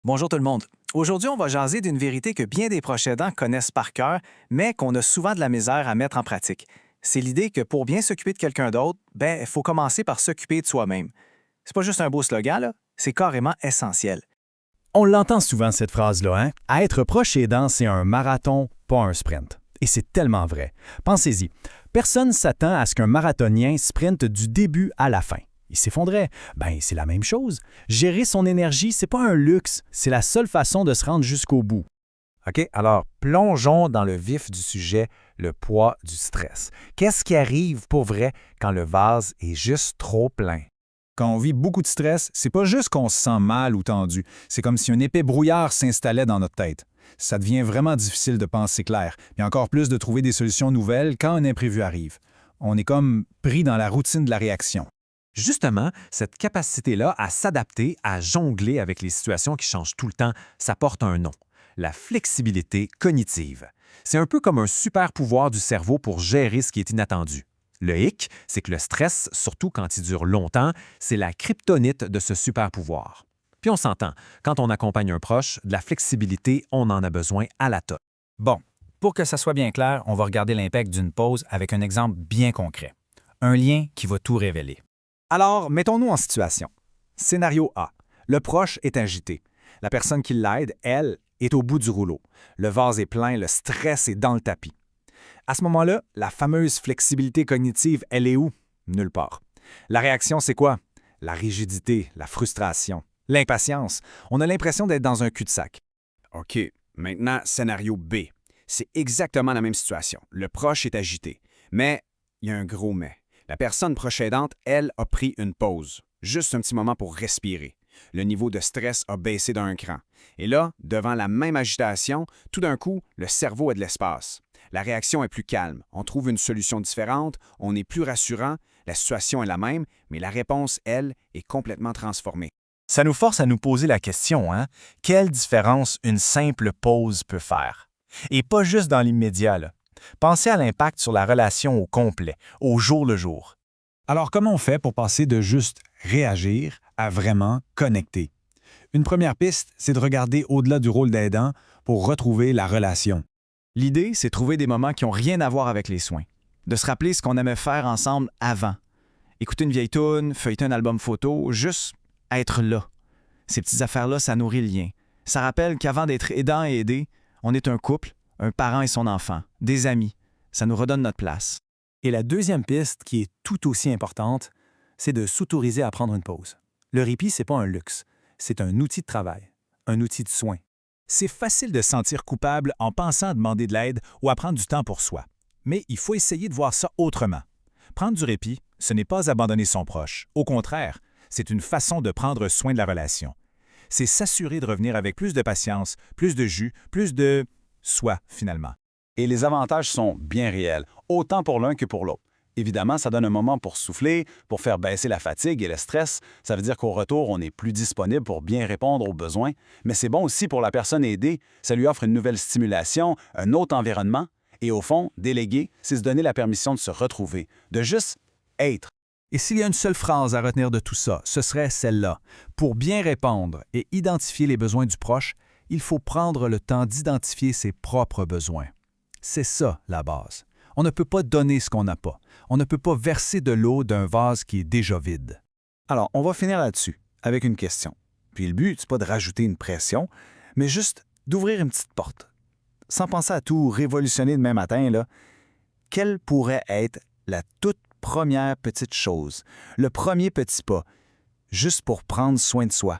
Bonjour tout le monde. Aujourd'hui, on va jaser d'une vérité que bien des proches aidants connaissent par cœur, mais qu'on a souvent de la misère à mettre en pratique. C'est l'idée que pour bien s'occuper de quelqu'un d'autre, il faut commencer par s'occuper de soi-même. C'est pas juste un beau slogan, là, c'est carrément essentiel. On l'entend souvent, cette phrase-là, hein? À être proche aidant, c'est un marathon, pas un sprint. Et c'est tellement vrai. Pensez-y. Personne ne s'attend à ce qu'un marathonien sprinte du début à la fin. Il s'effondrait. C'est la même chose. Gérer son énergie, c'est pas un luxe, c'est la seule façon de se rendre jusqu'au bout. OK, alors plongeons dans le vif du sujet, le poids du stress. Qu'est-ce qui arrive pour vrai quand le vase est juste trop plein? Quand on vit beaucoup de stress, c'est pas juste qu'on se sent mal ou tendu, c'est comme si un épais brouillard s'installait dans notre tête. Ça devient vraiment difficile de penser clair, et encore plus de trouver des solutions nouvelles quand un imprévu arrive. On est comme pris dans la routine de la réaction. Justement, cette capacité-là à s'adapter, à jongler avec les situations qui changent tout le temps, ça porte un nom, la flexibilité cognitive. C'est un peu comme un super pouvoir du cerveau pour gérer ce qui est inattendu. Le hic, c'est que le stress, surtout quand il dure longtemps, c'est la kryptonite de ce super pouvoir. Puis on s'entend, quand on accompagne un proche, de la flexibilité, on en a besoin à la tonne. Bon, pour que ça soit bien clair, on va regarder l'impact d'une pause avec un exemple bien concret. Un lien qui va tout révéler. Alors, mettons-nous en situation. Scénario A. Le proche est agité. La personne qui l'aide, elle, est au bout du rouleau. Le vase est plein, le stress est dans le tapis. À ce moment-là, la fameuse flexibilité cognitive, elle est où? Nulle part. La réaction, c'est quoi? La rigidité, la frustration, l'impatience. On a l'impression d'être dans un cul-de-sac. OK, maintenant, scénario B. C'est exactement la même situation. Le proche est agité. Mais il y a un gros mais. La personne proche aidante, elle, a pris une pause. Juste un petit moment pour respirer. Le niveau de stress a baissé d'un cran. Et là, devant la même agitation, tout d'un coup, le cerveau a de l'espace. La réaction est plus calme. On trouve une solution différente, on est plus rassurant, la situation est la même, mais la réponse, elle, est complètement transformée. Ça nous force à nous poser la question, hein? Quelle différence une simple pause peut faire? Et pas juste dans l'immédiat, là. Pensez à l'impact sur la relation au complet, au jour le jour. Alors comment on fait pour passer de juste réagir à vraiment connecter? Une première piste, c'est de regarder au-delà du rôle d'aidant pour retrouver la relation. L'idée, c'est de trouver des moments qui n'ont rien à voir avec les soins. De se rappeler ce qu'on aimait faire ensemble avant. Écouter une vieille toune, feuilleter un album photo, juste être là. Ces petites affaires-là, ça nourrit le lien. Ça rappelle qu'avant d'être aidant et aidé, on est un couple, un parent et son enfant, des amis. Ça nous redonne notre place. Et la deuxième piste, qui est tout aussi importante, c'est de s'autoriser à prendre une pause. Le répit, c'est pas un luxe, c'est un outil de travail, un outil de soin. C'est facile de se sentir coupable en pensant à demander de l'aide ou à prendre du temps pour soi. Mais il faut essayer de voir ça autrement. Prendre du répit, ce n'est pas abandonner son proche. Au contraire, c'est une façon de prendre soin de la relation. C'est s'assurer de revenir avec plus de patience, plus de jus, plus de soi, finalement. Et les avantages sont bien réels, autant pour l'un que pour l'autre. Évidemment, ça donne un moment pour souffler, pour faire baisser la fatigue et le stress. Ça veut dire qu'au retour, on est plus disponible pour bien répondre aux besoins. Mais c'est bon aussi pour la personne aidée. Ça lui offre une nouvelle stimulation, un autre environnement. Et au fond, déléguer, c'est se donner la permission de se retrouver, de juste être. Et s'il y a une seule phrase à retenir de tout ça, ce serait celle-là. Pour bien répondre et identifier les besoins du proche, il faut prendre le temps d'identifier ses propres besoins. C'est ça, la base. On ne peut pas donner ce qu'on n'a pas. On ne peut pas verser de l'eau d'un vase qui est déjà vide. Alors, on va finir là-dessus, avec une question. Puis le but, c'est pas de rajouter une pression, mais juste d'ouvrir une petite porte. Sans penser à tout révolutionner demain matin, là, quelle pourrait être la toute première petite chose, le premier petit pas, juste pour prendre soin de soi?